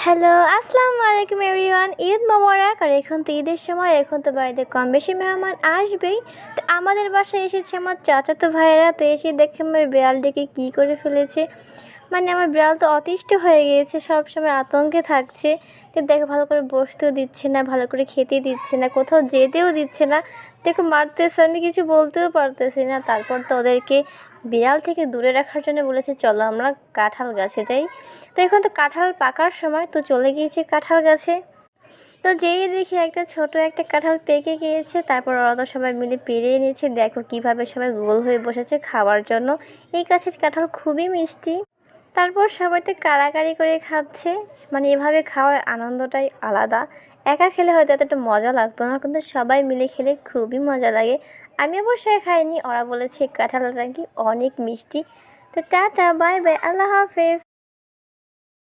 Hello, আসসালামু আলাইকুম everyone. Eid মোবারক। আর এখন তো ঈদের সময়, এখন তো বাড়িতে কম বেশি মেহমান আসবেই। তো আমাদের বাসায় এসেছে আমার চাচাতো ভাইয়েরা। তো এসে দেখে আমার বিড়ালটিকে কী করে ফেলেছে। মানে আমার বিড়াল তো অতিষ্ঠ হয়ে গিয়েছে, সবসময় আতঙ্কে থাকছে। তো দেখো, ভালো করে বসতেও দিচ্ছে না, ভালো করে খেতে দিচ্ছে না, কোথাও যেতেও দিচ্ছে না। দেখো মারতেছে, আমি কিছু বলতেও পারতেছি না। তারপর তো ওদেরকে বিড়াল থেকে দূরে রাখার জন্য বলেছে চলো আমরা কাঁঠাল গাছে যাই। তো এখন তো কাঁঠাল পাকার সময়, তো চলে গিয়েছি কাঁঠাল গাছে। তো যেই দেখি একটা ছোট একটা কাঁঠাল পেকে গিয়েছে, তারপর ওরা তো সবাই মিলে পেরে এনেছে। দেখো কিভাবে সবাই গোল হয়ে বসেছে খাওয়ার জন্য। এই গাছের কাঁঠাল খুবই মিষ্টি। তারপর সবাই তো কাড়াকাড়ি করে খাচ্ছে। মানে এভাবে খাওয়ার আনন্দটাই আলাদা। একা খেলে হয়তো এতটা মজা লাগতো না, কিন্তু সবাই মিলে খেলে খুবই মজা লাগে। আমি অবশ্যই খাইনি, ওরা বলেছে কাঁঠালটা নাকি অনেক মিষ্টি। তো টাটা, বাই বাই, আল্লাহ হাফেজ।